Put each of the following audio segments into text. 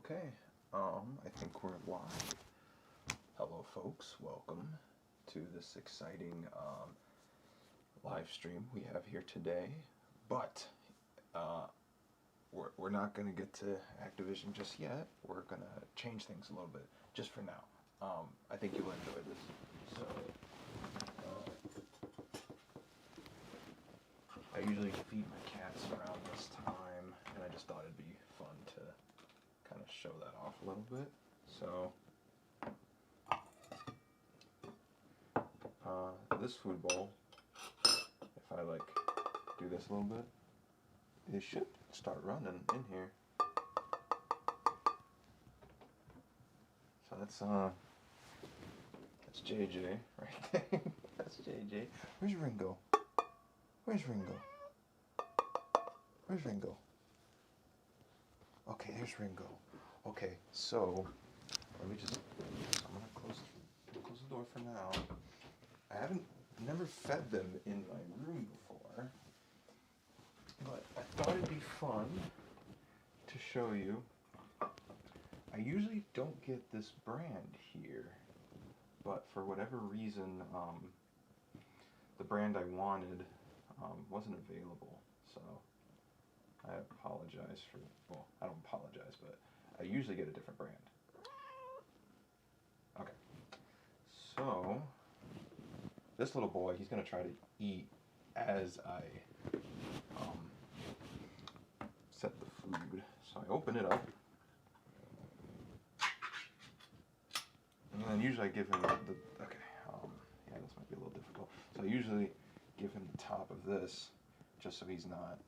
Okay, I think we're live. Hello, folks. Welcome to this exciting live stream we have here today. But we're not going to get to Activision just yet. We're going to change things a little bit, just for now. I think you'll enjoy this. So, I usually feed my cats around this time, and I just thought it'd be fun to kind of show that off a little bit. So, this food bowl, if I do this a little bit, it should start running in here. So that's JJ right there. That's JJ. Where's Ringo? Where's Ringo? Where's Ringo? Okay, there's Ringo. Okay, so let me just. I'm gonna close the door for now. I haven't never fed them in my room before, but I thought it'd be fun to show you. I usually don't get this brand here, but for whatever reason, the brand I wanted wasn't available, so I apologize for, well, I don't apologize, but I usually get a different brand. Okay, so this little boy, he's going to try to eat as I set the food. So I open it up, and then usually I give him yeah, this might be a little difficult. So I usually give him the top of this, just so he's not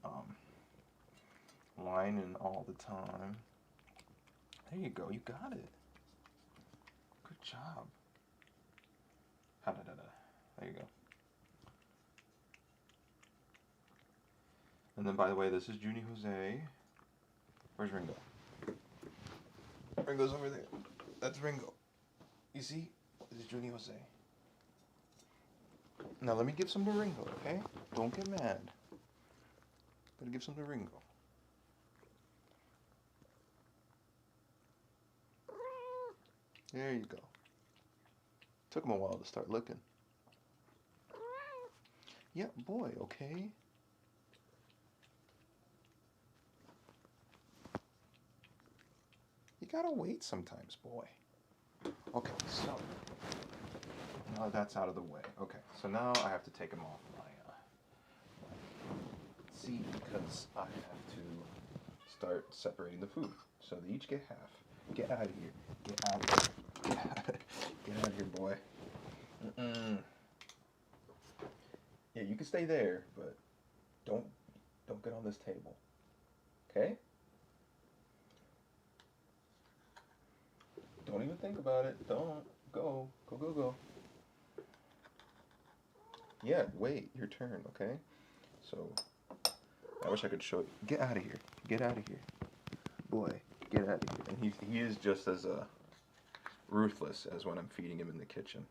whining all the time. There you go, you got it. Good job. There you go. And then, by the way, this is Junie Jose. Where's Ringo? Ringo's over there. That's Ringo. You see? This is Junie Jose. Now let me give some to Ringo, okay? Don't get mad. Gotta give some to Ringo. There you go. Took him a while to start looking. Yeah, boy, okay? You gotta wait sometimes, boy. Okay, so now that's out of the way. Okay, so now I have to take him off my seat because I have to start separating the food. So they each get half. Get out of here. Get out of here. Get out of here, boy. Yeah, you can stay there, but don't get on this table. Okay? Don't even think about it. Don't. Go. Yeah, wait, your turn, okay? So, I wish I could show you. Get out of here. Get out of here. Boy, get out of here. And he is just as ruthless as when I'm feeding him in the kitchen.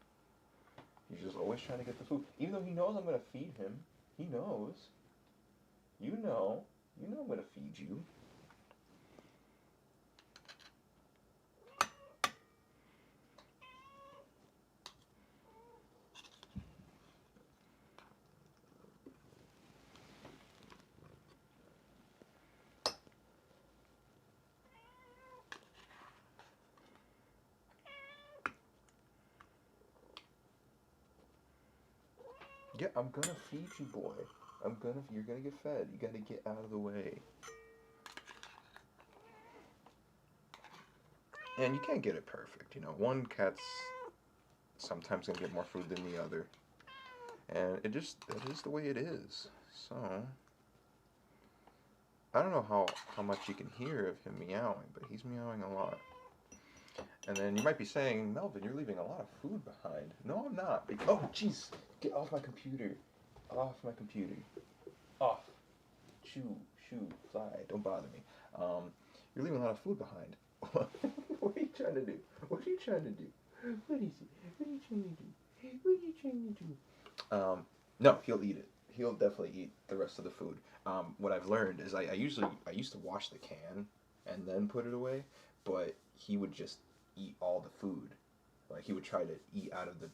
He's just always trying to get the food. Even though he knows I'm going to feed him. He knows. You know I'm going to feed you. Yeah, I'm gonna feed you, boy. You're gonna get fed. You gotta get out of the way. And you can't get it perfect, you know. One cat's sometimes gonna get more food than the other. And that is the way it is. So, I don't know how much you can hear of him meowing, but he's meowing a lot. And then you might be saying, Melvin, you're leaving a lot of food behind. No, I'm not. Oh, jeez. Get off my computer. Off my computer. Off. Shoo, fly. Don't bother me. You're leaving a lot of food behind. What are you trying to do? What are you trying to do? What is it? What are you trying to do? What are you trying to do? No, he'll eat it. He'll definitely eat the rest of the food. What I've learned is I used to wash the can and then put it away. but he would just eat all the food. Like he would try to eat out of the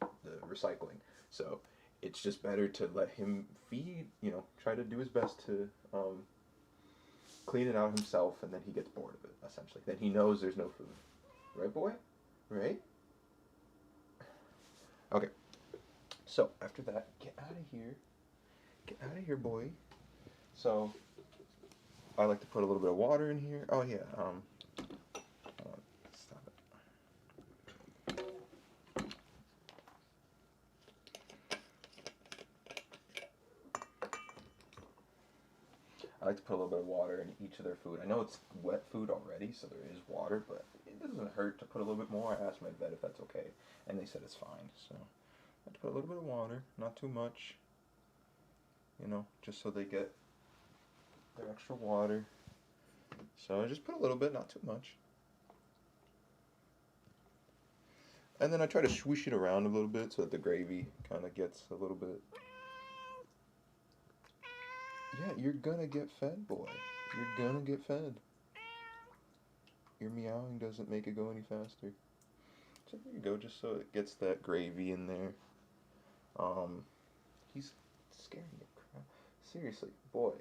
recycling. So it's just better to let him feed, try to do his best to clean it out himself, and then he gets bored of it, essentially. Then he knows there's no food. Right, boy? Right? Okay. So, after that, get out of here. Get out of here, boy. So, I like to put a little bit of water in here. Oh, yeah, stop it. I like to put a little bit of water in each of their food. I know it's wet food already, so there is water, but it doesn't hurt to put a little bit more. I asked my vet if that's okay, and they said it's fine. So I have to put a little bit of water, not too much, just so they get their extra water. So I just put a little bit, not too much. And then I try to swoosh it around a little bit so that the gravy kind of gets a little bit. Yeah, you're gonna get fed, boy. You're gonna get fed. Your meowing doesn't make it go any faster. So there you go, just so it gets that gravy in there. He's scaring the crap. Seriously, boy.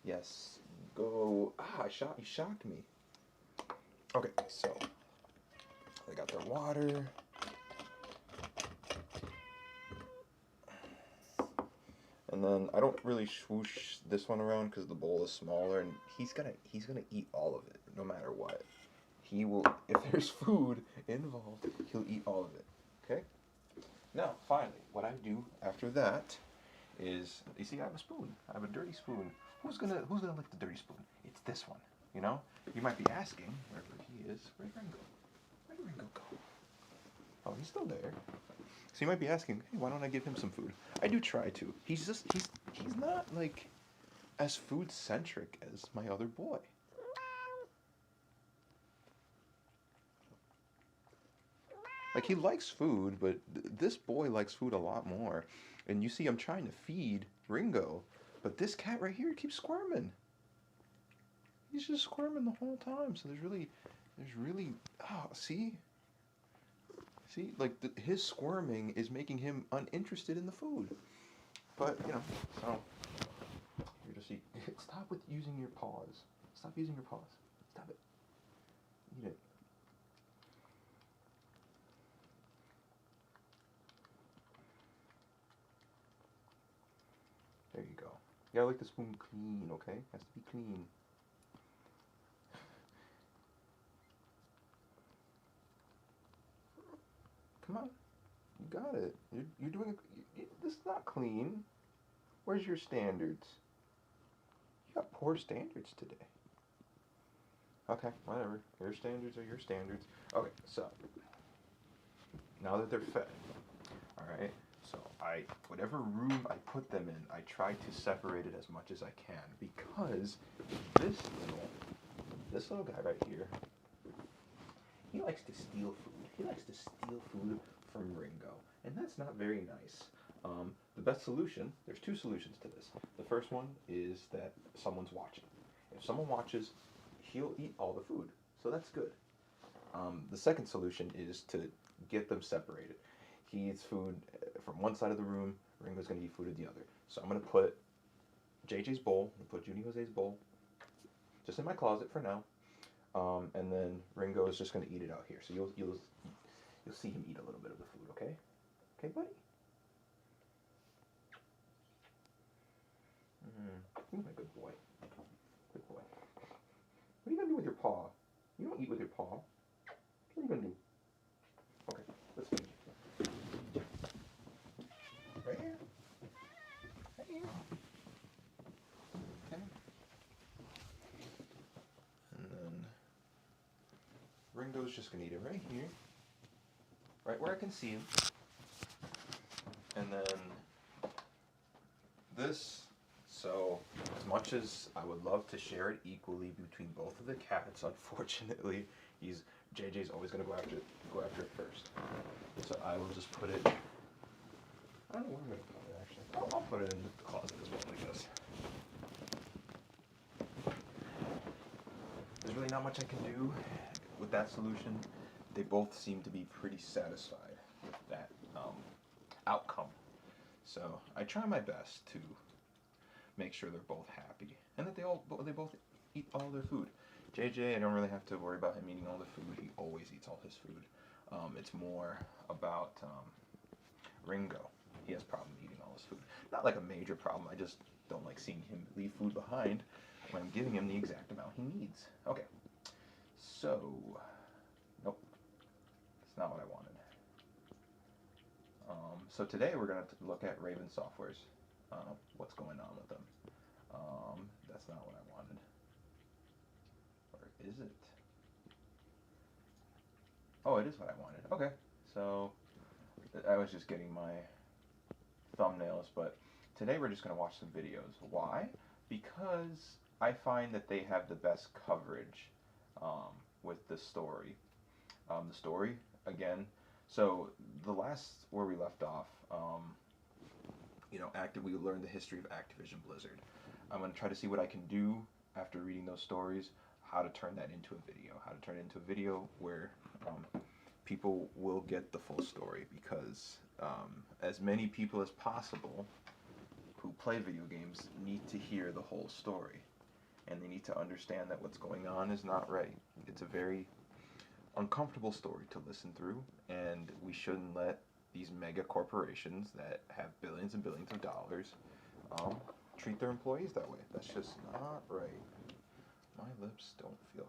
Yes, go. He shocked me. Okay, so they got their water. And then I don't really swoosh this one around because the bowl is smaller, and he's gonna eat all of it no matter what. He will, if there's food involved, he'll eat all of it. Okay? Now, finally, what I do after that is, you see, I have a spoon. I have a dirty spoon. Who's gonna lick the dirty spoon? It's this one. You might be asking, wherever he is, where'd Ringo? Where'd Ringo go? Oh, he's still there. So you might be asking, hey, why don't I give him some food? I do try to. He's not like as food centric as my other boy. Like, he likes food, but this boy likes food a lot more. And you see, I'm trying to feed Ringo, but this cat right here keeps squirming. He's just squirming the whole time. So there's really, see, like his squirming is making him uninterested in the food. But so you just eat. Stop with using your paws. Stop using your paws. Stop it. Eat it. There you go. You gotta lick the spoon clean, okay? It has to be clean. Come on. You got it. You're doing it. This is not clean. Where's your standards? You got poor standards today. Okay, whatever. Your standards are your standards. Okay, so now that they're fed, all right. So whatever room I put them in, I try to separate it as much as I can, because this little guy right here, he likes to steal food. He likes to steal food from Ringo, and that's not very nice. The best solution, there's two solutions to this. The first one is that someone's watching. If someone watches, he'll eat all the food, so that's good. The second solution is to get them separated. He eats food from one side of the room, Ringo's going to eat food at the other. So I'm going to put JJ's bowl, I'm going to put Junie Jose's bowl, just in my closet for now. And then Ringo is just going to eat it out here. So you'll see him eat a little bit of the food, okay? Okay, buddy? You're my good boy. Good boy. What are you going to do with your paw? You don't eat with your paw. What are you going to do? Okay, let's feed you. Right here. Right here. Okay. And then Ringo's just going to eat it right here. Right where I can see him. And then this, so as much as I would love to share it equally between both of the cats, unfortunately, JJ's always gonna go after it first. So I will just put it, I don't know where I'm gonna put it actually. I'll put it in the closet as well, I guess. There's really really not much I can do with that solution. They both seem to be pretty satisfied with that outcome. So I try my best to make sure they're both happy and that they both eat all their food. JJ, I don't really have to worry about him eating all the food. He always eats all his food. It's more about Ringo. He has problem eating all his food. Not like a major problem. I just don't like seeing him leave food behind when I'm giving him the exact amount he needs. Okay. So, nope. That's not what I wanted. So today we're going to look at Raven Software's, what's going on with them. That's not what I wanted. Or is it? Oh, it is what I wanted. Okay. So, I was just getting my thumbnails, but today we're just going to watch some videos. Why? Because I find that they have the best coverage with the story. The story, again, so the last where we left off, we learned the history of Activision Blizzard. I'm going to try to see what I can do after reading those stories, how to turn that into a video, where people will get the full story, because as many people as possible who play video games need to hear the whole story, and they need to understand that what's going on is not right. It's a very uncomfortable story to listen through, and we shouldn't let these mega corporations that have billions and billions of dollars treat their employees that way. That's just not right. My lips don't feel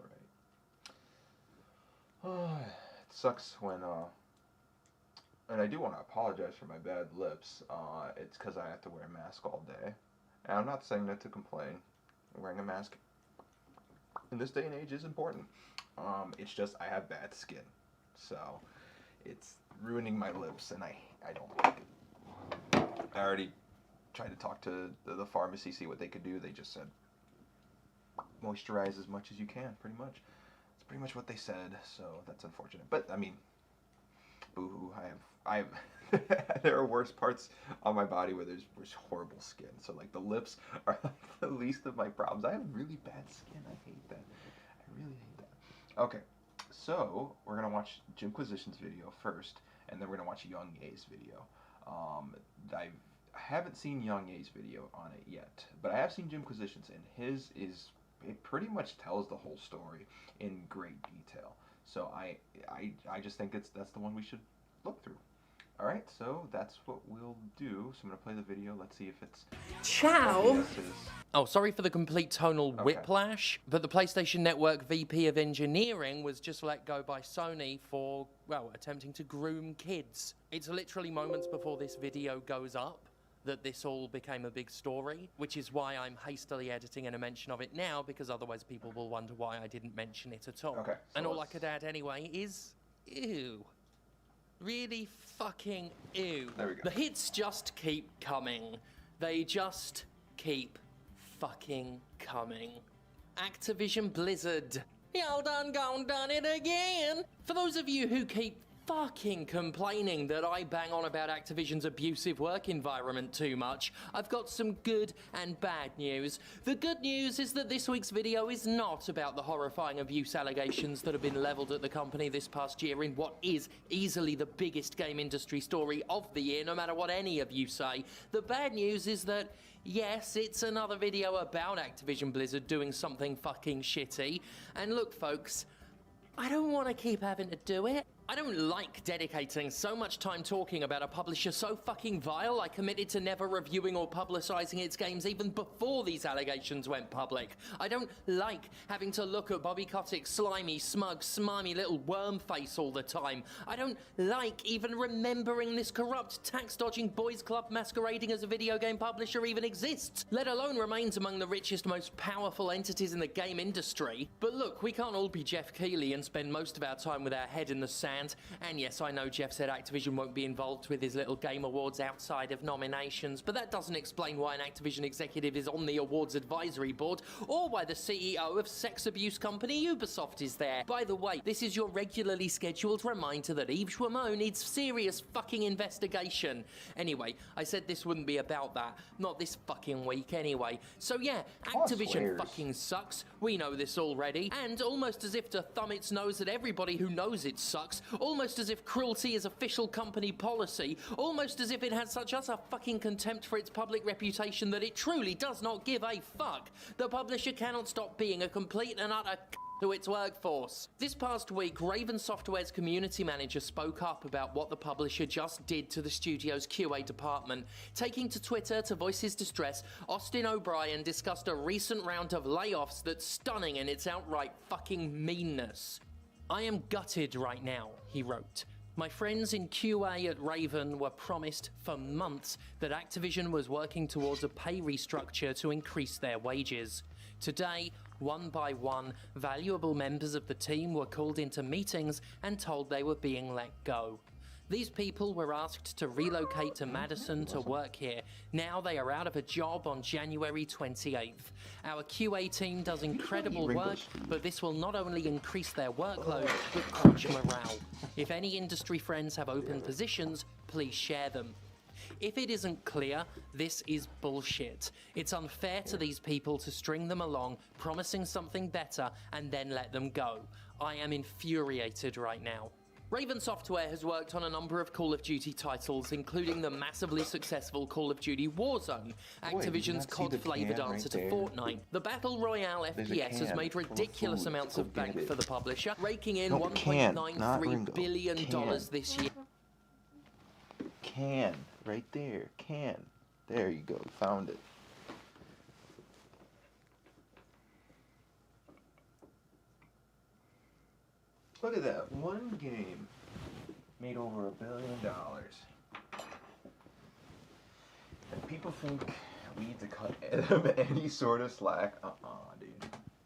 right. It sucks when and I do want to apologize for my bad lips. It's because I have to wear a mask all day, and I'm not saying that to complain. Wearing a mask in this day and age is important. It's just I have bad skin, so it's ruining my lips, and I don't like it. I already tried to talk to the pharmacy, see what they could do. They just said moisturize as much as you can, pretty much. It's pretty much what they said, so that's unfortunate. But I mean, boo-hoo, I have there are worse parts on my body where there's horrible skin. So like the lips are like the least of my problems. I have really bad skin. I hate that. I really hate that. Okay, so we're gonna watch Jimquisition's video first, and then we're gonna watch Young Ye's video. I haven't seen Young Ye's video on it yet, but I have seen Jimquisition's, and it pretty much tells the whole story in great detail. So I just think that's the one we should look through. Alright, so that's what we'll do. So I'm going to play the video. Let's see if it's... Ciao! Oh, sorry for the complete tonal whiplash, but the PlayStation Network VP of Engineering was just let go by Sony for, well, attempting to groom kids. It's literally moments before this video goes up that this all became a big story, which is why I'm hastily editing in a mention of it now, because otherwise people will wonder why I didn't mention it at all. Okay, so and all I could add anyway is, ew. Really fucking ew. There we go. The hits just keep coming. They just keep fucking coming. Activision Blizzard. Y'all done it again. For those of you who keep fucking complaining that I bang on about Activision's abusive work environment too much, I've got some good and bad news. The good news is that this week's video is not about the horrifying abuse allegations that have been leveled at the company this past year in what is easily the biggest game industry story of the year, no matter what any of you say. The bad news is that, yes, it's another video about Activision Blizzard doing something fucking shitty. And look, folks, I don't want to keep having to do it. I don't like dedicating so much time talking about a publisher so fucking vile I committed to never reviewing or publicizing its games even before these allegations went public. I don't like having to look at Bobby Kotick's slimy, smug, smarmy little worm face all the time. I don't like even remembering this corrupt, tax-dodging boys club masquerading as a video game publisher even exists, let alone remains among the richest, most powerful entities in the game industry. But look, we can't all be Jeff Keighley and spend most of our time with our head in the sand understand. And yes, I know Jeff said Activision won't be involved with his little game awards outside of nominations, but that doesn't explain why an Activision executive is on the awards advisory board, or why the CEO of sex abuse company Ubisoft is there. By the way, this is your regularly scheduled reminder that Yves Guillemot needs serious fucking investigation. Anyway, I said this wouldn't be about that. Not this fucking week anyway. So yeah, Activision fucking sucks. We know this already. And almost as if to thumb its nose at everybody who knows it sucks, almost as if cruelty is official company policy, almost as if it has such utter fucking contempt for its public reputation that it truly does not give a fuck, the publisher cannot stop being a complete and utter to its workforce. This past week, Raven Software's community manager spoke up about what the publisher just did to the studio's QA department. Taking to Twitter to voice his distress, Austin O'Brien discussed a recent round of layoffs that's stunning in its outright fucking meanness. "I am gutted right now," he wrote. "My friends in QA at Raven were promised for months that Activision was working towards a pay restructure to increase their wages. Today, one by one, valuable members of the team were called into meetings and told they were being let go. These people were asked to relocate to Madison to work here. Now they are out of a job on January 28th. Our QA team does incredible work, but this will not only increase their workload, but crush morale. If any industry friends have open positions, please share them." If it isn't clear, this is bullshit. It's unfair to these people to string them along, promising something better, and then let them go. I am infuriated right now. Raven Software has worked on a number of Call of Duty titles, including the massively successful Call of Duty Warzone, Activision's COD-flavoured answer to Fortnite. The Battle Royale FPS has made ridiculous amounts of bank for the publisher, raking in $1.93 billion this year. Can. Right there. Can. There you go. Found it. Look at that. One game made over $1 billion. And people think we need to cut them any sort of slack. Dude.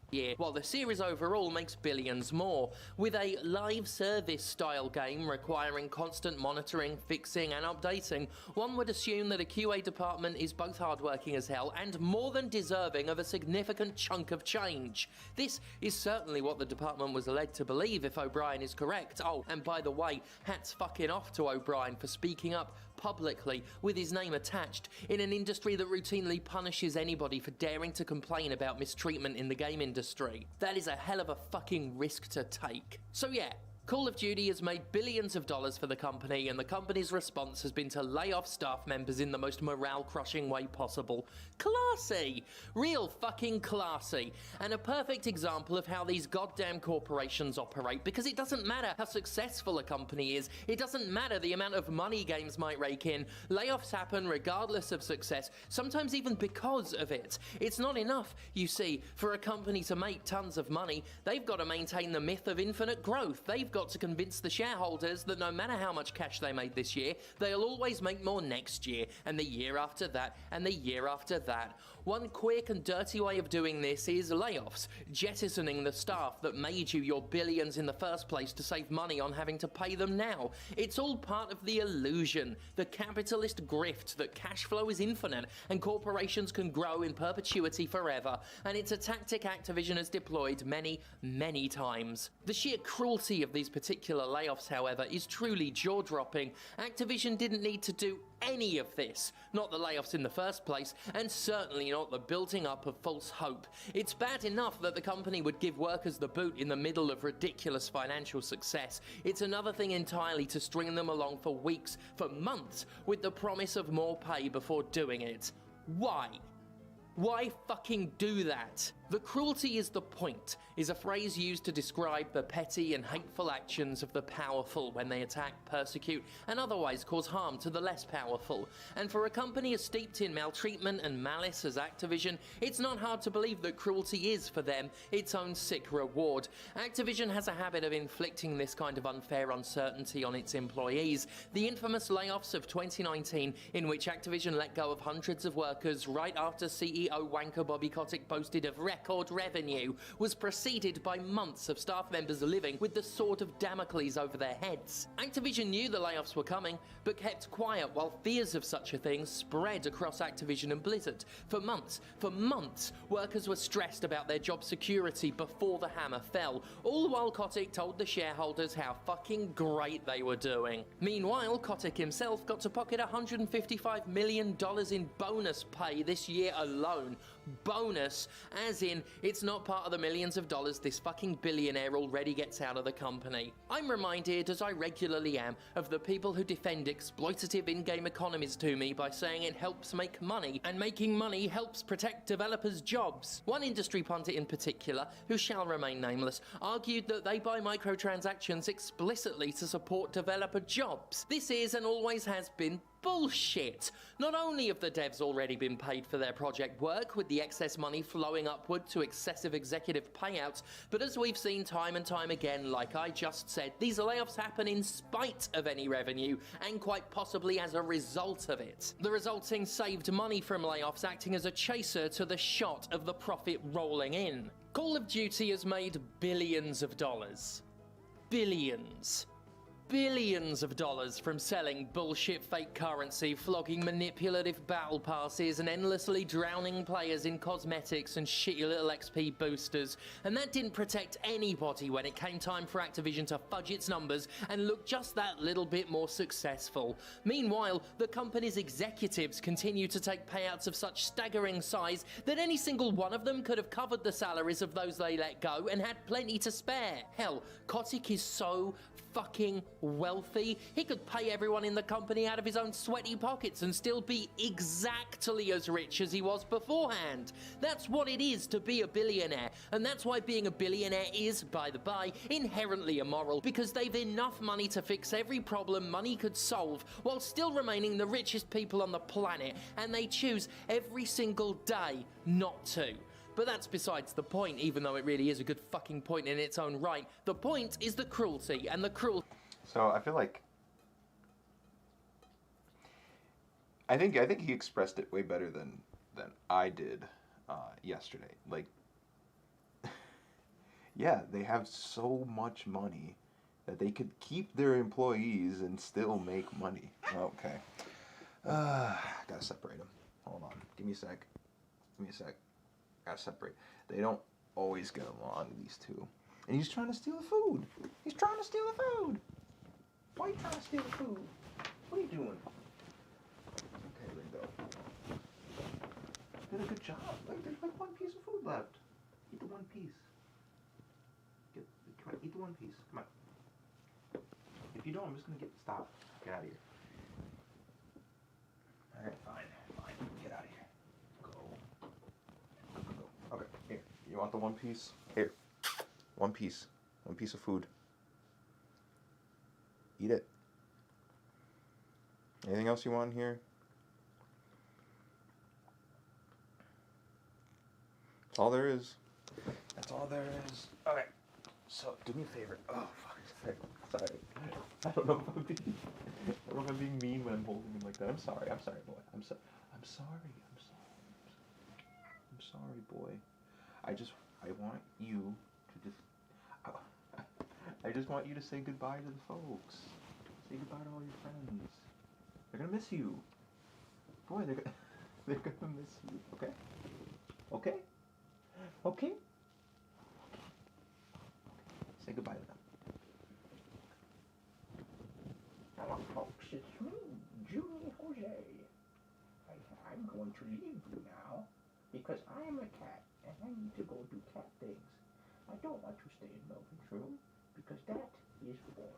Year, while the series overall makes billions more. With a live service style game requiring constant monitoring, fixing and updating, one would assume that a QA department is both hardworking as hell and more than deserving of a significant chunk of change. This is certainly what the department was led to believe, if O'Brien is correct. Oh, and by the way, hats fucking off to O'Brien for speaking up publicly with his name attached in an industry that routinely punishes anybody for daring to complain about mistreatment in the game industry. That is a hell of a fucking risk to take. So yeah, Call of Duty has made billions of dollars for the company, and the company's response has been to lay off staff members in the most morale-crushing way possible. Classy! Real fucking classy. And a perfect example of how these goddamn corporations operate, because it doesn't matter how successful a company is, it doesn't matter the amount of money games might rake in, layoffs happen regardless of success, sometimes even because of it. It's not enough, you see, for a company to make tons of money. They've got to maintain the myth of infinite growth. They've got to convince the shareholders that no matter how much cash they made this year, they'll always make more next year, and the year after that, and the year after that. One quick and dirty way of doing this is layoffs, jettisoning the staff that made you your billions in the first place to save money on having to pay them now. It's all part of the illusion, the capitalist grift that cash flow is infinite and corporations can grow in perpetuity forever, and it's a tactic Activision has deployed many, many times. The sheer cruelty of these particular layoffs, however, is truly jaw-dropping. Activision didn't need to do any of this, not the layoffs in the first place, and certainly not the building up of false hope. It's bad enough that the company would give workers the boot in the middle of ridiculous financial success. It's another thing entirely to string them along for weeks, for months, with the promise of more pay before doing it. Why? Why fucking do that? The cruelty is the point is a phrase used to describe the petty and hateful actions of the powerful when they attack, persecute, and otherwise cause harm to the less powerful. And for a company as steeped in maltreatment and malice as Activision, it's not hard to believe that cruelty is, for them, its own sick reward. Activision has a habit of inflicting this kind of unfair uncertainty on its employees. The infamous layoffs of 2019, in which Activision let go of hundreds of workers right after CEO wanker Bobby Kotick boasted of record revenue was preceded by months of staff members living with the sword of Damocles over their heads. Activision knew the layoffs were coming, but kept quiet while fears of such a thing spread across Activision and Blizzard. For months, workers were stressed about their job security before the hammer fell, all while Kotick told the shareholders how fucking great they were doing. Meanwhile, Kotick himself got to pocket $155 million in bonus pay this year alone. Bonus, as in, it's not part of the millions of dollars this fucking billionaire already gets out of the company. I'm reminded, as I regularly am, of the people who defend exploitative in-game economies to me by saying it helps make money, and making money helps protect developers' jobs. One industry pundit in particular, who shall remain nameless, argued that they buy microtransactions explicitly to support developer jobs. This is and always has been bullshit. Not only have the devs already been paid for their project work, with the excess money flowing upward to excessive executive payouts, but as we've seen time and time again, like I just said, these layoffs happen in spite of any revenue, and quite possibly as a result of it. The resulting saved money from layoffs acting as a chaser to the shot of the profit rolling in. Call of Duty has made billions of dollars. Billions of dollars from selling bullshit fake currency, flogging manipulative battle passes, and endlessly drowning players in cosmetics and shitty little XP boosters. And that didn't protect anybody when it came time for Activision to fudge its numbers and look just that little bit more successful. Meanwhile, the company's executives continue to take payouts of such staggering size that any single one of them could have covered the salaries of those they let go and had plenty to spare. Hell, Kotick is so fucking wealthy, he could pay everyone in the company out of his own sweaty pockets and still be exactly as rich as he was beforehand. That's what it is to be a billionaire, and that's why being a billionaire is, by the by, inherently immoral, because they've enough money to fix every problem money could solve while still remaining the richest people on the planet, and they choose every single day not to. But that's besides the point, even though it really is a good fucking point in its own right. The point is the cruelty, and the cruelty. So I feel like I think he expressed it way better than I did yesterday. Like, yeah, they have so much money that they could keep their employees and still make money. Okay, gotta separate them. Hold on, give me a sec. Gotta separate. They don't always get along, these two. And he's trying to steal the food. Why are you trying to steal the food? What are you doing? Okay, Ringo. Did a good job. Like, there's like one piece of food left. Eat the one piece. Come on, eat the one piece. Come on. If you don't, I'm just gonna stop. Get out of here. Alright, fine. Get out of here. Go. Okay, here. You want the one piece? Here. One piece. One piece of food. Eat it. Anything else you want here? That's all there is. Okay. So, do me a favor. Oh, fuck. Sorry. I don't know if I'm being mean when I'm holding him like that. I'm sorry, boy. I'm sorry, boy. I want you to just... I just want you to say goodbye to the folks. Say goodbye to all your friends. They're gonna miss you. Boy, they're gonna miss you. Okay? Say goodbye to them. Hello, folks. It's me, Junior Jose. I'm going to leave you now because I am a cat and I need to go do cat things. I don't want to stay in Melvin's room because that is boring.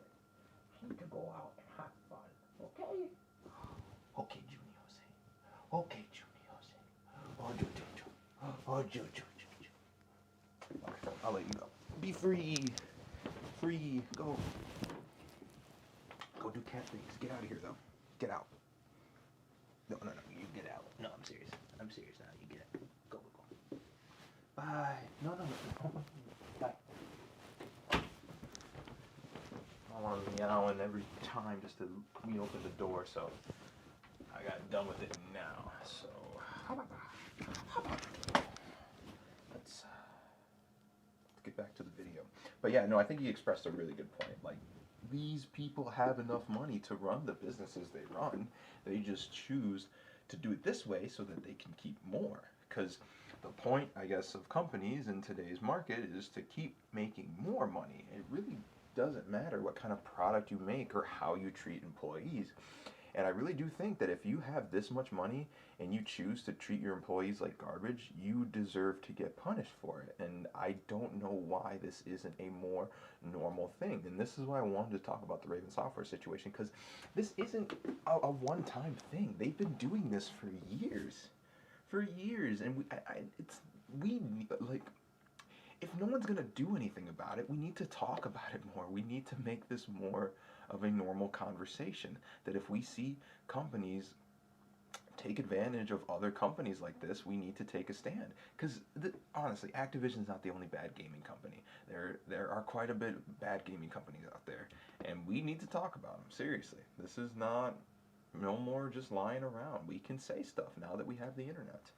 I need to go out and have fun. Okay? Okay, Junior Jose. Okay, Junior Jose. Oh, Ju. Okay, I'll let you go. Be free. Go. Go do cat things. Get out of here, though. Get out. No, you get out. No, I'm serious now. You get out. Go. Bye. No. Bye. I want to meow in every time just to open the door, so I got done with it now. So how about let's get back to the video. But yeah, no, I think he expressed a really good point. Like, these people have enough money to run the businesses they run. They just choose to do it this way so that they can keep more. Because the point, I guess, of companies in today's market is to keep making more money. It really doesn't matter what kind of product you make or how you treat employees. And I really do think that if you have this much money and you choose to treat your employees like garbage, you deserve to get punished for it. And I don't know why this isn't a more normal thing. And this is why I wanted to talk about the Raven Software situation, because this isn't a one-time thing. They've been doing this for years. For years. And if no one's going to do anything about it, we need to talk about it more. We need to make this more of a normal conversation. That if we see companies take advantage of other companies like this, we need to take a stand. Because honestly, Activision's not the only bad gaming company. There are quite a bit of bad gaming companies out there, and we need to talk about them. Seriously, this is not no more just lying around. We can say stuff now that we have the internet.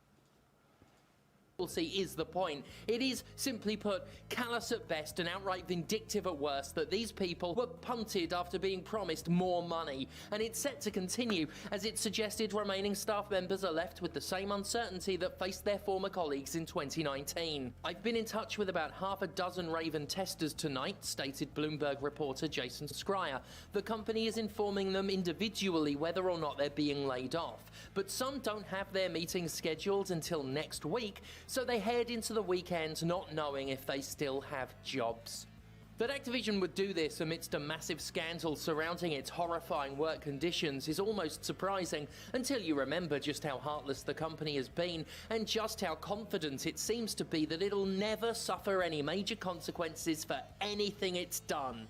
See is the point. It is, simply put, callous at best and outright vindictive at worst that these people were punted after being promised more money, and it's set to continue, as it suggested remaining staff members are left with the same uncertainty that faced their former colleagues in 2019. I've been in touch with about half a dozen Raven testers tonight, stated Bloomberg reporter Jason Schreier. The company is informing them individually whether or not they're being laid off, but some don't have their meetings scheduled until next week, so they head into the weekend not knowing if they still have jobs. That Activision would do this amidst a massive scandal surrounding its horrifying work conditions is almost surprising, until you remember just how heartless the company has been and just how confident it seems to be that it'll never suffer any major consequences for anything it's done.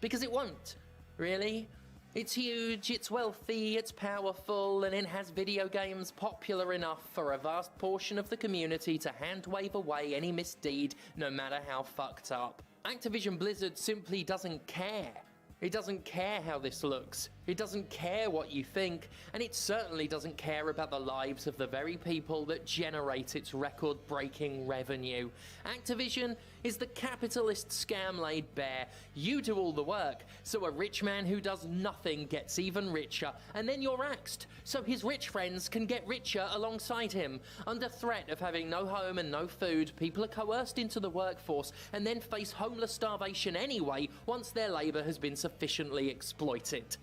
Because it won't, really. It's huge, it's wealthy, it's powerful, and it has video games popular enough for a vast portion of the community to hand-wave away any misdeed, no matter how fucked up. Activision Blizzard simply doesn't care. It doesn't care how this looks. It doesn't care what you think, and it certainly doesn't care about the lives of the very people that generate its record-breaking revenue. Activision is the capitalist scam laid bare. You do all the work, so a rich man who does nothing gets even richer, and then you're axed, so his rich friends can get richer alongside him. Under threat of having no home and no food, people are coerced into the workforce and then face homeless starvation anyway once their labor has been sufficiently exploited.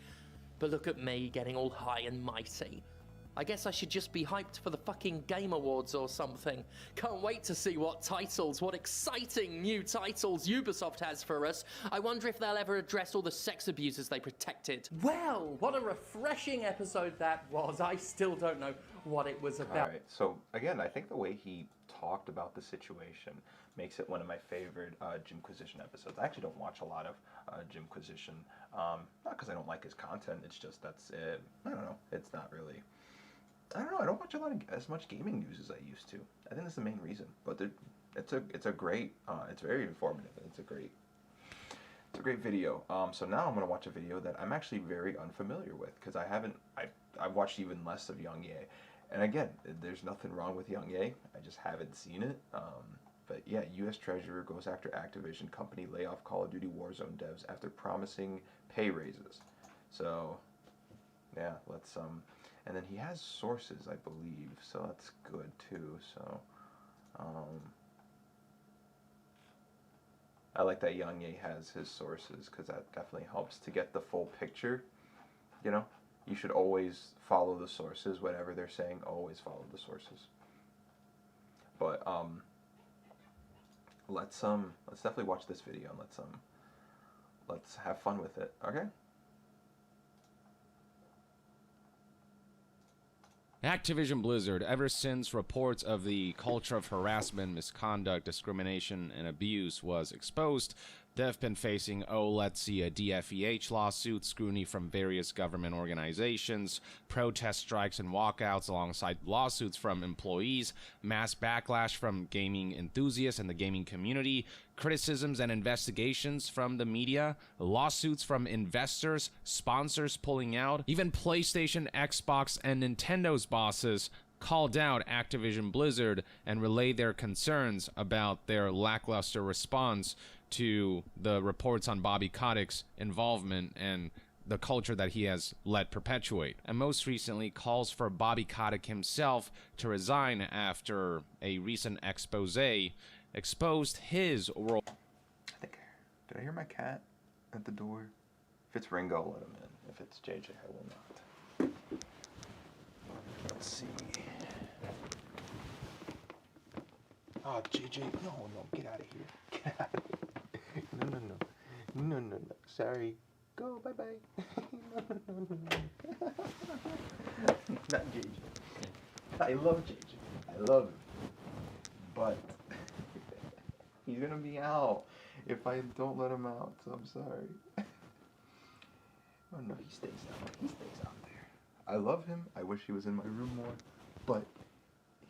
But look at me getting all high and mighty. I guess I should just be hyped for the fucking Game Awards or something. Can't wait to see what exciting new titles Ubisoft has for us. I wonder if they'll ever address all the sex abusers they protected. Well, what a refreshing episode that was. I still don't know what it was about. Alright, so again, I think the way he talked about the situation makes it one of my favorite Jimquisition episodes. I actually don't watch a lot of Jimquisition, not because I don't like his content, it's just that's it. I don't know, it's not really, I don't know, I don't watch as much gaming news as I used to. I think that's the main reason, but it's a great, it's very informative, and it's a great video. So now I'm going to watch a video that I'm actually very unfamiliar with, because I've watched even less of Young Ye. And again, there's nothing wrong with Young Ye, I just haven't seen it. But yeah, U.S. Treasurer goes after Activision company layoff Call of Duty Warzone devs after promising pay raises. So yeah, let's and then he has sources, I believe, so that's good too. So I like that Young Ye has his sources, because that definitely helps to get the full picture. You know, you should always follow the sources, whatever they're saying, always follow the sources. But let's definitely watch this video, and let's have fun with it, okay? Activision Blizzard, ever since reports of the culture of harassment, misconduct, discrimination, and abuse was exposed, they've been facing, let's see, a DFEH lawsuit, scrutiny from various government organizations, protest strikes and walkouts alongside lawsuits from employees, mass backlash from gaming enthusiasts and the gaming community, criticisms and investigations from the media, lawsuits from investors, sponsors pulling out, even PlayStation, Xbox, and Nintendo's bosses called out Activision Blizzard and relayed their concerns about their lackluster response to the reports on Bobby Kotick's involvement and the culture that he has let perpetuate. And most recently, calls for Bobby Kotick himself to resign after a recent expose exposed his role. Did I hear my cat at the door? If it's Ringo, I'll let him in. If it's JJ, I will not. Let's see. Oh, JJ, no, get out of here. Get out of here. No. Sorry. Go, bye-bye. No. Not JJ. I love JJ. I love him. But he's gonna be out if I don't let him out, so I'm sorry. Oh no, he stays out there. I love him. I wish he was in my room more, but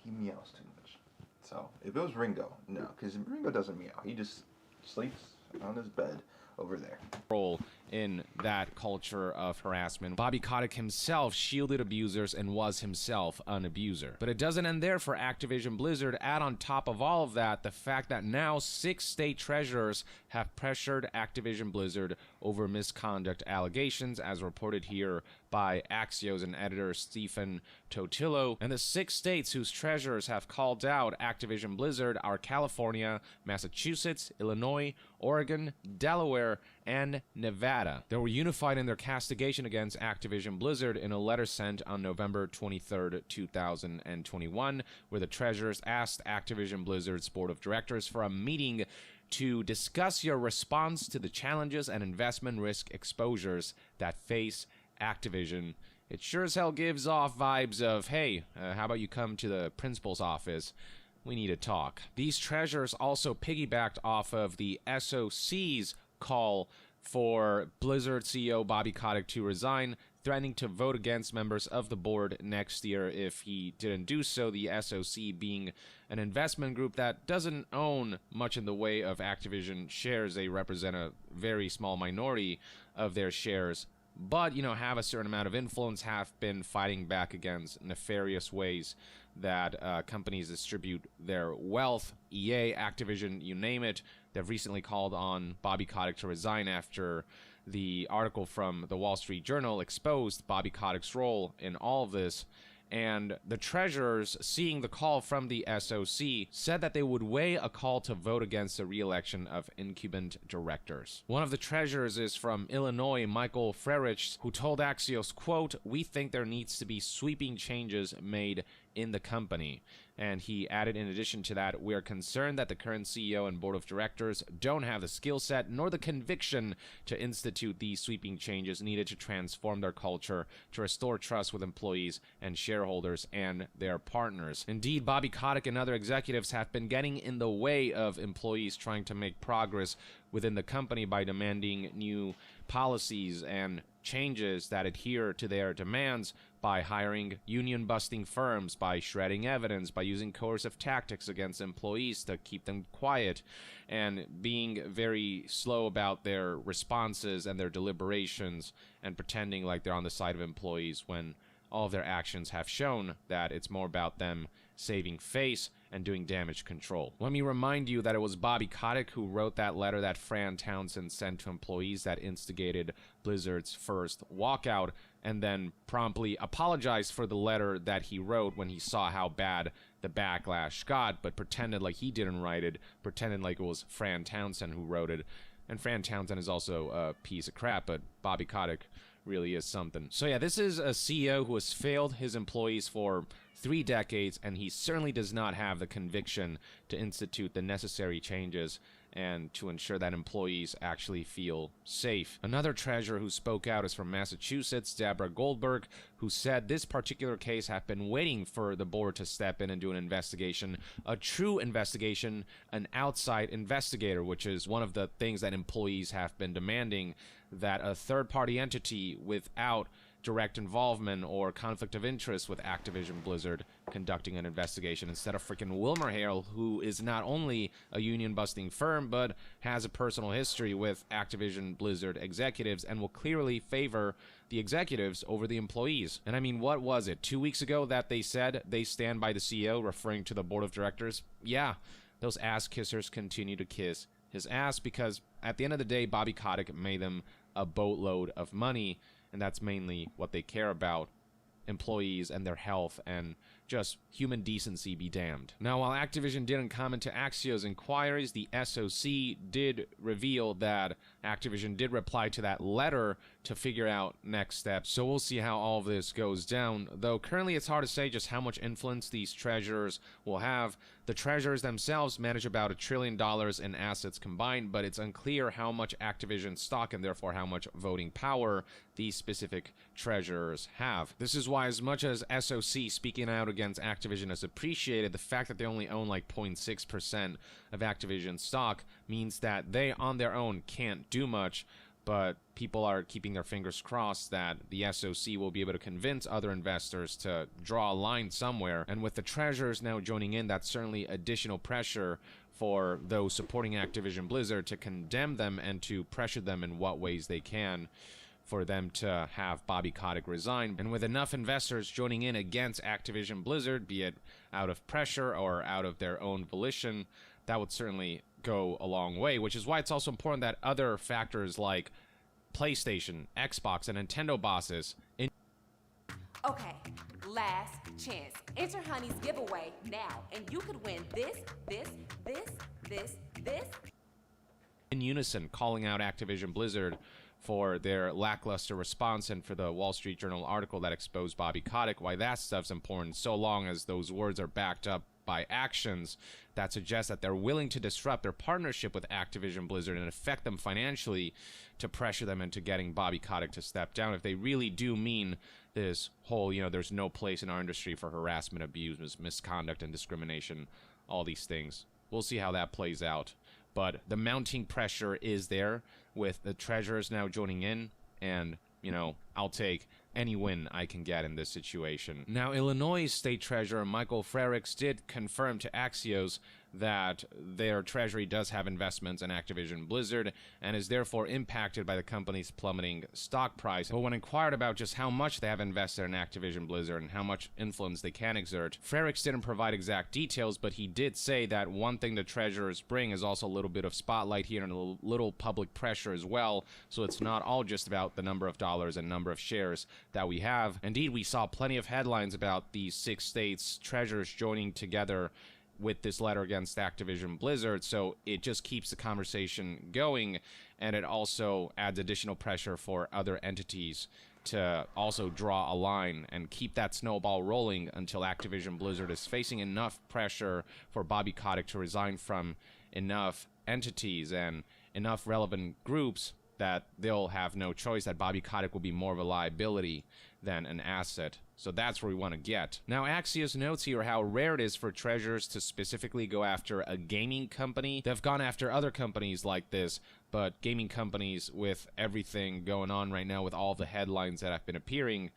he meows too much. So if it was Ringo, no, because Ringo doesn't meow. He just sleeps on his bed over there. Role in that culture of harassment. Bobby Kotick himself shielded abusers and was himself an abuser. But it doesn't end there for Activision Blizzard. Add on top of all of that the fact that now 6 state treasurers have pressured Activision Blizzard over misconduct allegations, as reported here by Axios and editor Stephen Totillo. And the 6 states whose treasurers have called out Activision Blizzard are California, Massachusetts, Illinois, Oregon, Delaware, and Nevada. They were unified in their castigation against Activision Blizzard in a letter sent on November 23rd, 2021, where the treasurers asked Activision Blizzard's board of directors for a meeting to discuss your response to the challenges and investment risk exposures that face Activision. It sure as hell gives off vibes of, hey, how about you come to the principal's office? We need to talk. These treasurers also piggybacked off of the SOC's call for Blizzard CEO Bobby Kotick to resign, threatening to vote against members of the board next year if he didn't do so, the SOC being an investment group that doesn't own much in the way of Activision shares. They represent a very small minority of their shares, but, have a certain amount of influence, have been fighting back against nefarious ways that companies distribute their wealth. EA, Activision, you name it. They've recently called on Bobby Kotick to resign after the article from the Wall Street Journal exposed Bobby Kotick's role in all of this. And the treasurers, seeing the call from the SOC, said that they would weigh a call to vote against the re-election of incumbent directors. One of the treasurers is from Illinois, Michael Frerich, who told Axios, quote, "We think there needs to be sweeping changes made in the company." And he added, in addition to that, "We are concerned that the current CEO and board of directors don't have the skill set nor the conviction to institute these sweeping changes needed to transform their culture, to restore trust with employees and shareholders and their partners." Indeed, Bobby Kotick and other executives have been getting in the way of employees trying to make progress within the company by demanding new policies and changes that adhere to their demands, by hiring union-busting firms, by shredding evidence, by using coercive tactics against employees to keep them quiet, and being very slow about their responses and their deliberations, and pretending like they're on the side of employees when all of their actions have shown that it's more about them saving face and doing damage control. Let me remind you that it was Bobby Kotick who wrote that letter that Fran Townsend sent to employees that instigated Blizzard's first walkout, and then promptly apologized for the letter that he wrote when he saw how bad the backlash got, but pretended like he didn't write it, pretended like it was Fran Townsend who wrote it. And Fran Townsend is also a piece of crap, but Bobby Kotick really is something. So yeah, this is a CEO who has failed his employees for 3 decades, and he certainly does not have the conviction to institute the necessary changes and to ensure that employees actually feel safe. Another treasurer who spoke out is from Massachusetts, Deborah Goldberg, who said this particular case had been waiting for the board to step in and do an investigation, a true investigation, an outside investigator, which is one of the things that employees have been demanding, that a third-party entity without direct involvement or conflict of interest with Activision Blizzard conducting an investigation instead of freaking WilmerHale, who is not only a union-busting firm, but has a personal history with Activision Blizzard executives and will clearly favor the executives over the employees. And I mean, what was it, 2 weeks ago that they said they stand by the CEO, referring to the board of directors? Yeah, those ass kissers continue to kiss his ass because at the end of the day, Bobby Kotick made them a boatload of money, and that's mainly what they care about: employees and their health and just human decency be damned. Now, while Activision didn't comment to Axios inquiries, the SOC did reveal that Activision did reply to that letter to figure out next steps. So we'll see how all of this goes down, though currently it's hard to say just how much influence these treasurers will have. The treasurers themselves manage about $1 trillion in assets combined, but it's unclear how much Activision stock and therefore how much voting power these specific treasurers have. This is why, as much as SOC speaking out against Activision is appreciated, the fact that they only own like 0.6% of Activision stock means that they on their own can't do much. But people are keeping their fingers crossed that the SOC will be able to convince other investors to draw a line somewhere. And with the treasurers now joining in, that's certainly additional pressure for those supporting Activision Blizzard to condemn them and to pressure them in what ways they can for them to have Bobby Kotick resign. And with enough investors joining in against Activision Blizzard, be it out of pressure or out of their own volition, that would certainly go a long way, which is why it's also important that other factors like PlayStation, Xbox, and Nintendo bosses Okay, last chance. Enter Honey's giveaway now, and you could win this, in unison calling out Activision Blizzard for their lackluster response and for the Wall Street Journal article that exposed Bobby Kotick. Why that stuff's important, so long as those words are backed up by actions that suggest that they're willing to disrupt their partnership with Activision Blizzard and affect them financially to pressure them into getting Bobby Kotick to step down. If they really do mean this whole, there's no place in our industry for harassment, abuse, misconduct, and discrimination, all these things. We'll see how that plays out. But the mounting pressure is there with the treasurers now joining in, and, I'll take any win I can get in this situation. Now, Illinois State Treasurer Michael Frerichs did confirm to Axios that their treasury does have investments in Activision Blizzard and is therefore impacted by the company's plummeting stock price. But when inquired about just how much they have invested in Activision Blizzard and how much influence they can exert, Frerichs didn't provide exact details, but he did say that one thing the treasurers bring is also a little bit of spotlight here and a little public pressure as well, so it's not all just about the number of dollars and number of shares that we have. Indeed, we saw plenty of headlines about these 6 states' treasurers joining together with this letter against Activision Blizzard, so it just keeps the conversation going, and it also adds additional pressure for other entities to also draw a line and keep that snowball rolling until Activision Blizzard is facing enough pressure for Bobby Kotick to resign from enough entities and enough relevant groups that they'll have no choice, that Bobby Kotick will be more of a liability than an asset. So that's where we want to get. Now, Axios notes here how rare it is for treasurers to specifically go after a gaming company. They've gone after other companies like this, but gaming companies, with everything going on right now with all the headlines that have been appearing,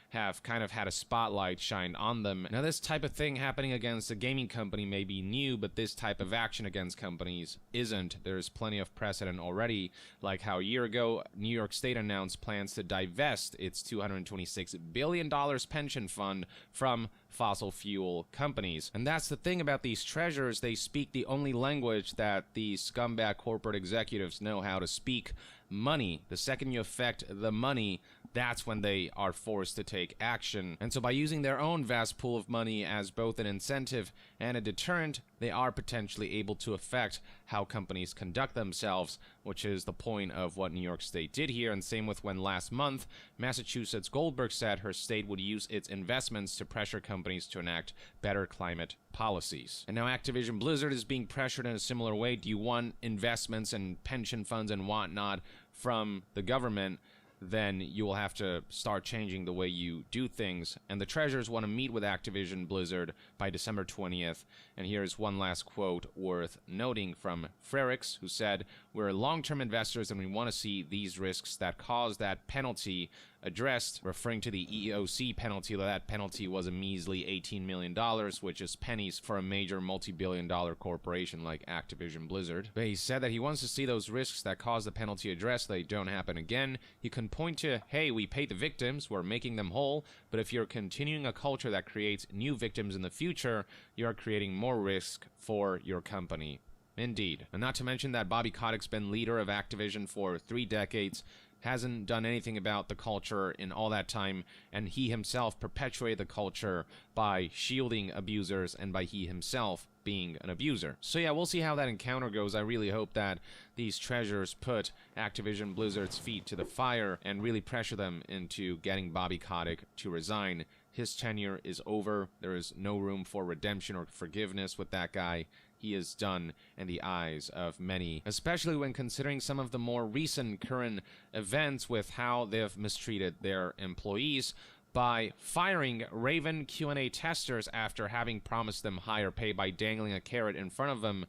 have kind of had a spotlight shined on them. Now, this type of thing happening against a gaming company may be new, but this type of action against companies isn't. There's plenty of precedent already, like how a year ago, New York State announced plans to divest its $226 billion pension fund from fossil fuel companies. And that's the thing about these treasurers, they speak the only language that these scumbag corporate executives know how to speak: money. The second you affect the money, that's when they are forced to take action. And so by using their own vast pool of money as both an incentive and a deterrent, they are potentially able to affect how companies conduct themselves, which is the point of what New York State did here. And same with when last month, Massachusetts Goldberg said her state would use its investments to pressure companies to enact better climate policies. And now Activision Blizzard is being pressured in a similar way. Do you want investments and pension funds and whatnot from the government? Then you will have to start changing the way you do things. And the treasurers want to meet with Activision Blizzard by December 20th. And here's one last quote worth noting from Frerichs, who said, "We're long-term investors and we want to see these risks that cause that penalty addressed, referring to the EEOC penalty. That penalty was a measly $18 million, which is pennies for a major multi-billion-dollar corporation like Activision Blizzard. But he said that he wants to see those risks that caused the penalty addressed, they don't happen again. He can point to, hey, we paid the victims, we're making them whole, but if you're continuing a culture that creates new victims in the future, you're creating more risk for your company. Indeed. And not to mention that Bobby Kotick's been leader of Activision for 3 decades, hasn't done anything about the culture in all that time, and he himself perpetuated the culture by shielding abusers and by he himself being an abuser. So yeah, we'll see how that encounter goes. I really hope that these treasures put Activision Blizzard's feet to the fire and really pressure them into getting Bobby Kotick to resign. His tenure is over. There is no room for redemption or forgiveness with that guy. He is done in the eyes of many, especially when considering some of the more recent current events with how they've mistreated their employees by firing Raven Q&A testers after having promised them higher pay by dangling a carrot in front of them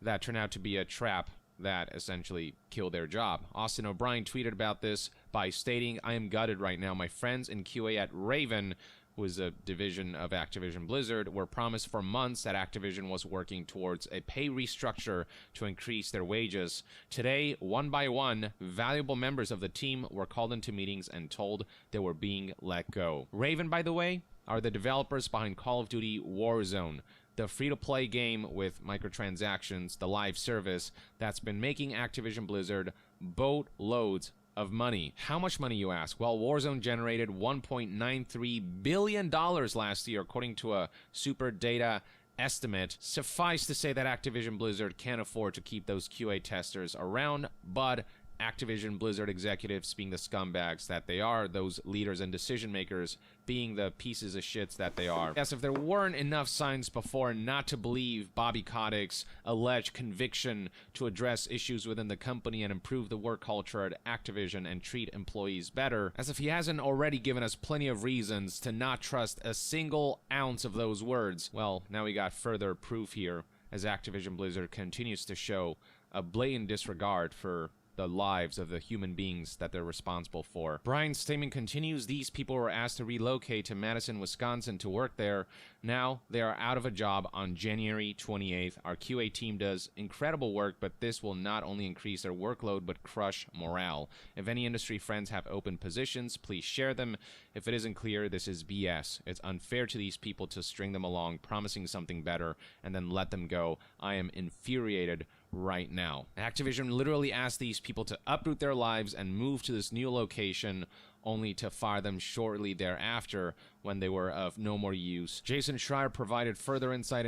that turned out to be a trap that essentially killed their job. Austin O'Brien tweeted about this by stating, "I am gutted right now. My friends in QA at Raven," who is a division of Activision Blizzard, were promised for months that Activision was working towards a pay restructure to increase their wages. Today, one by one, valuable members of the team were called into meetings and told they were being let go. Raven, by the way, are the developers behind Call of Duty Warzone, the free-to-play game with microtransactions, the live service that's been making Activision Blizzard boatloads of money. How much money, you ask? Well, Warzone generated $1.93 billion last year, according to a Super Data estimate. Suffice to say that Activision Blizzard can't afford to keep those QA testers around, but Activision Blizzard executives, being the scumbags that they are, those leaders and decision makers being the pieces of shits that they are. Yes, if there weren't enough signs before not to believe Bobby Kotick's alleged conviction to address issues within the company and improve the work culture at Activision and treat employees better, as if he hasn't already given us plenty of reasons to not trust a single ounce of those words. Well, now we got further proof here as Activision Blizzard continues to show a blatant disregard for the lives of the human beings that they're responsible for. Brian's statement continues, "These people were asked to relocate to Madison, Wisconsin to work there. Now they are out of a job on January 28th. Our QA team does incredible work, but this will not only increase their workload, but crush morale. If any industry friends have open positions, please share them. If it isn't clear, this is BS. It's unfair to these people to string them along, promising something better, and then let them go. I am infuriated right now." Activision literally asked these people to uproot their lives and move to this new location, only to fire them shortly thereafter when they were of no more use. Jason Schreier provided further insight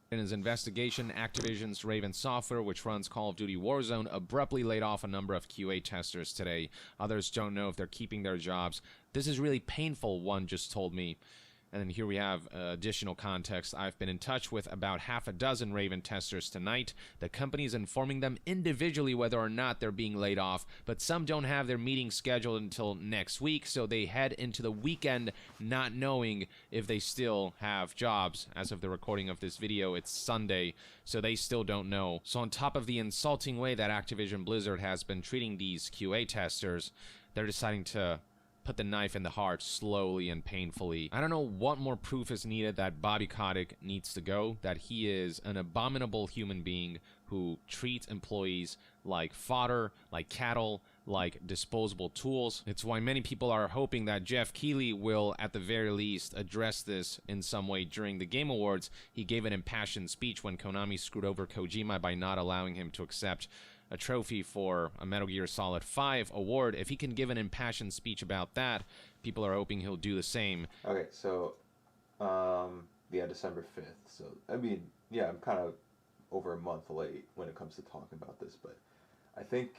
in his investigation. Activision's Raven Software, which runs Call of Duty Warzone, abruptly laid off a number of QA testers today. Others don't know if they're keeping their jobs. "This is really painful," one just told me. And then here we have additional context. "I've been in touch with about half a dozen Raven testers tonight. The company is informing them individually whether or not they're being laid off, but some don't have their meeting scheduled until next week, so they head into the weekend not knowing if they still have jobs." As of the recording of this video, it's Sunday, so they still don't know. So on top of the insulting way that Activision Blizzard has been treating these QA testers, they're deciding to put the knife in the heart slowly and painfully. I don't know what more proof is needed that Bobby Kotick needs to go, that he is an abominable human being who treats employees like fodder, like cattle, like disposable tools. It's why many people are hoping that Jeff Keighley will, at the very least, address this in some way during the Game Awards. He gave an impassioned speech when Konami screwed over Kojima by not allowing him to accept a trophy for a Metal Gear Solid 5 award. If he can give an impassioned speech about that, people are hoping he'll do the same. Okay, so, yeah, December 5th. So, I mean, yeah, I'm kind of over a month late when it comes to talking about this, but I think,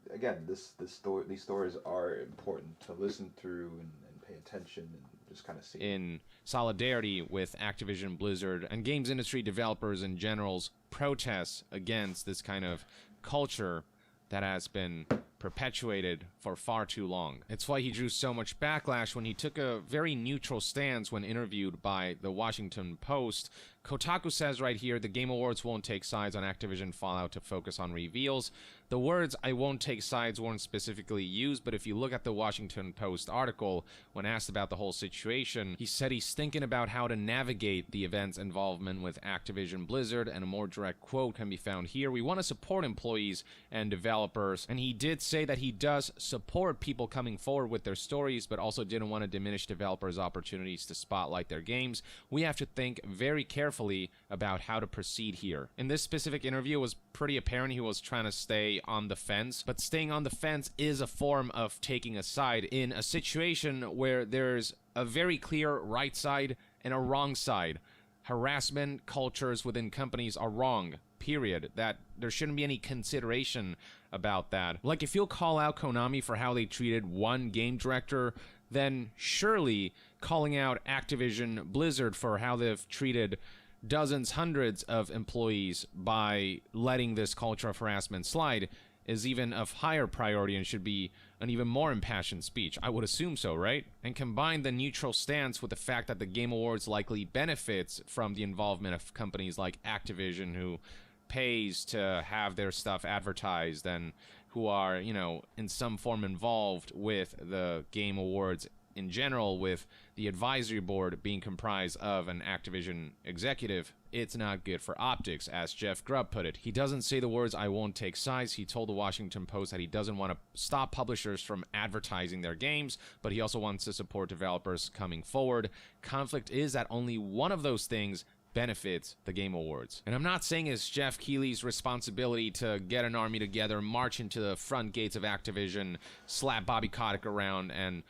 again, these stories are important to listen through and pay attention and just kind of see. In solidarity with Activision Blizzard and games industry developers in general's protests against this kind of culture that has been perpetuated for far too long. It's why he drew so much backlash when he took a very neutral stance when interviewed by the Washington Post, Kotaku says right here, the Game Awards won't take sides on Activision Fallout to focus on reveals. The words "I won't take sides" weren't specifically used, but if you look at the Washington Post article, when asked about the whole situation, he said he's thinking about how to navigate the event's involvement with Activision Blizzard, and a more direct quote can be found here. "We want to support employees and developers," and he did say that he does support people coming forward with their stories, but also didn't want to diminish developers' opportunities to spotlight their games. "We have to think very carefully about how to proceed here." In this specific interview, it was pretty apparent he was trying to stay on the fence, but staying on the fence is a form of taking a side in a situation where there's a very clear right side and a wrong side. Harassment cultures within companies are wrong, period. That there shouldn't be any consideration about that. Like, if you'll call out Konami for how they treated one game director, then surely calling out Activision Blizzard for how they've treated dozens, hundreds of employees by letting this culture of harassment slide is even of higher priority and should be an even more impassioned speech. I would assume so, right? And combine the neutral stance with the fact that the Game Awards likely benefits from the involvement of companies like Activision, who pays to have their stuff advertised and who are, you know, in some form involved with the Game Awards in general, with the advisory board being comprised of an Activision executive. It's not good for optics, as Jeff Grubb put it. He doesn't say the words "I won't take sides." He told the Washington Post that he doesn't want to stop publishers from advertising their games, but he also wants to support developers coming forward. Conflict is that only one of those things benefits the Game Awards. And I'm not saying it's Jeff Keighley's responsibility to get an army together, march into the front gates of Activision, slap Bobby Kotick around, and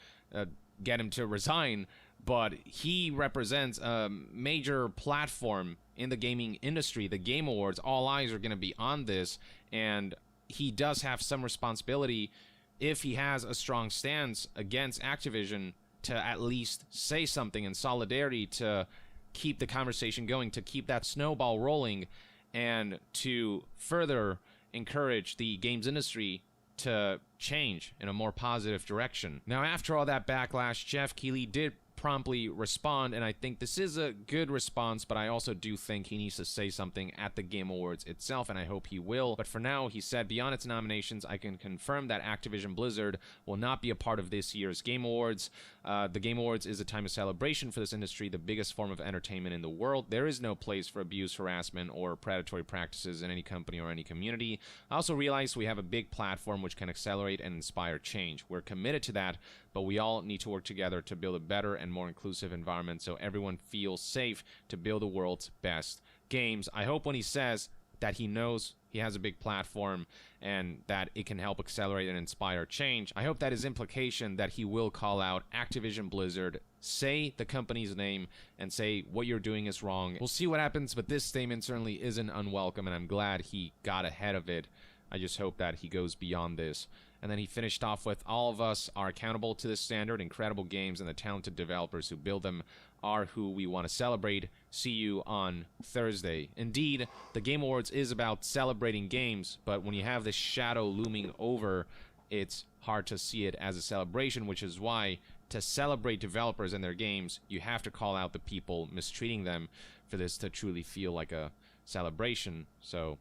get him to resign, but he represents a major platform in the gaming industry, the Game Awards. All eyes are going to be on this, and he does have some responsibility, if he has a strong stance against Activision, to at least say something in solidarity to keep the conversation going, to keep that snowball rolling, and to further encourage the games industry to change in a more positive direction. Now, after all that backlash, Jeff Keighley did promptly respond, and I think this is a good response, but I also do think he needs to say something at the Game Awards itself, and I hope he will. But for now, he said, "Beyond its nominations, I can confirm that Activision Blizzard will not be a part of this year's Game Awards. The Game Awards is a time of celebration for this industry, the biggest form of entertainment in the world. There is no place for abuse, harassment, or predatory practices in any company or any community. I also realize we have a big platform which can accelerate and inspire change. We're committed to that, but we all need to work together to build a better and more inclusive environment so everyone feels safe to build the world's best games." I hope when he says that he knows he has a big platform and that it can help accelerate and inspire change, I hope that is implication that he will call out Activision Blizzard, say the company's name, and say what you're doing is wrong. We'll see what happens, but this statement certainly isn't unwelcome, and I'm glad he got ahead of it. I just hope that he goes beyond this. And then he finished off with, "All of us are accountable to this standard. Incredible games and the talented developers who build them are who we want to celebrate. See you on Thursday." Indeed, the Game Awards is about celebrating games, but when you have this shadow looming over, it's hard to see it as a celebration, which is why to celebrate developers and their games, you have to call out the people mistreating them for this to truly feel like a celebration. So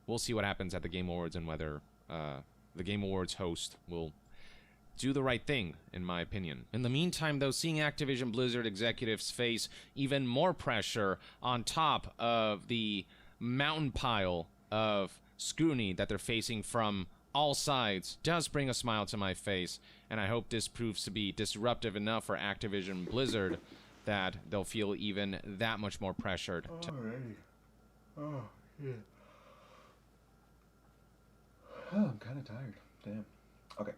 we'll see what happens at the Game Awards and whether the Game Awards host will do the right thing, in my opinion. In the meantime, though, seeing Activision Blizzard executives face even more pressure on top of the mountain pile of scrutiny that they're facing from all sides does bring a smile to my face, and I hope this proves to be disruptive enough for Activision Blizzard that they'll feel even that much more pressured. Alrighty. Oh, yeah. Oh, I'm kind of tired. Damn. Okay.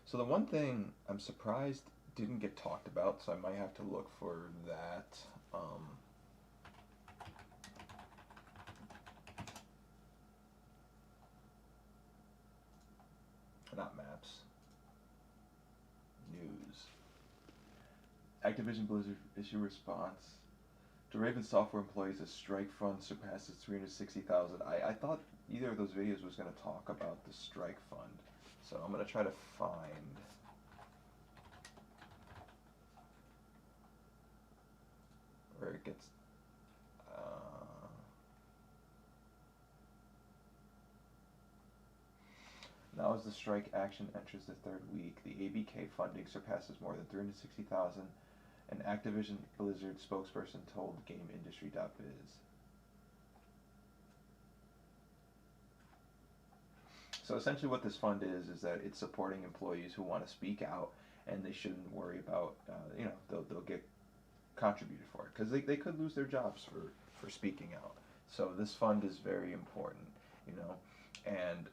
So the one thing I'm surprised didn't get talked about, so I might have to look for that. Not maps. News. Activision Blizzard issue response. To Raven Software employees, a strike fund surpasses 360,000. I thought either of those videos was going to talk about the strike fund, so I'm going to try to find where it gets Now as the strike action enters the third week, the ABK funding surpasses more than 360,000, an Activision Blizzard spokesperson told GameIndustry.biz. So essentially what this fund is that it's supporting employees who want to speak out, and they shouldn't worry about, they'll get contributed for it, because they could lose their jobs for speaking out. So this fund is very important, and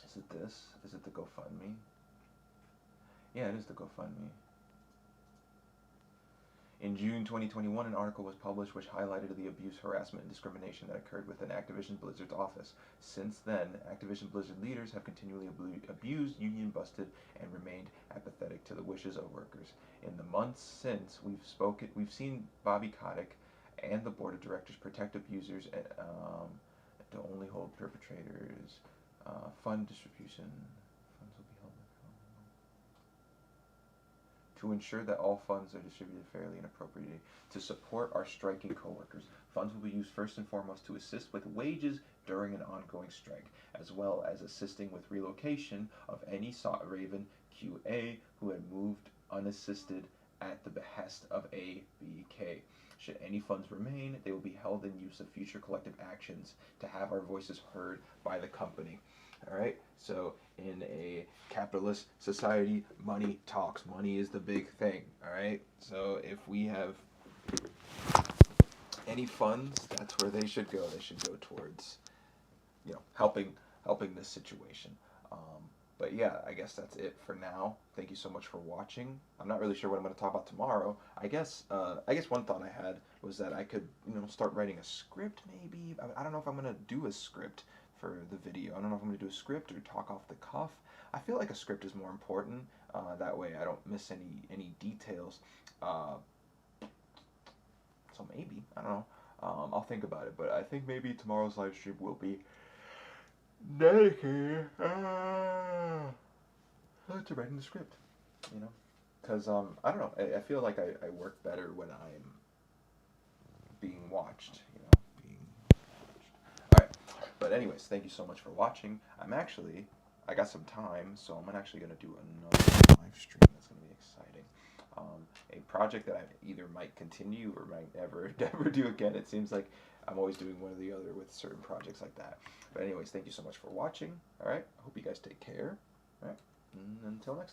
is it this? Is it the GoFundMe? Yeah, it is the GoFundMe. In June 2021, an article was published which highlighted the abuse, harassment, and discrimination that occurred within Activision Blizzard's office. Since then, Activision Blizzard leaders have continually abused, union busted, and remained apathetic to the wishes of workers. In the months since we've seen Bobby Kotick and the board of directors protect abusers and to only hold perpetrators. Fund distribution. Funds will be held to ensure that all funds are distributed fairly and appropriately to support our striking coworkers. Funds will be used first and foremost to assist with wages during an ongoing strike, as well as assisting with relocation of any Raven QA who had moved unassisted at the behest of ABK. Should any funds remain, they will be held in use of future collective actions to have our voices heard by the company. All right, so in a capitalist society, money talks. Money is the big thing. All right, so if we have any funds, that's where they should go. They should go towards, helping this situation. But yeah, I guess that's it for now. Thank you so much for watching. I'm not really sure what I'm going to talk about tomorrow. I guess one thought I had was that I could, start writing a script maybe. I don't know if I'm going to do a script for the video. I don't know if I'm going to do a script or talk off the cuff. I feel like a script is more important. That way I don't miss any details. So maybe, I don't know. I'll think about it, but I think maybe tomorrow's live stream will be dedicated to writing the script, because I don't know, I feel like I work better when I'm being watched, Alright, but anyways, thank you so much for watching. I got some time, so I'm actually going to do another live stream. That's going to be exciting. A project that I either might continue or might never do again. It seems like I'm always doing one or the other with certain projects like that. But anyways, thank you so much for watching. Alright, I hope you guys take care. Alright, until next time.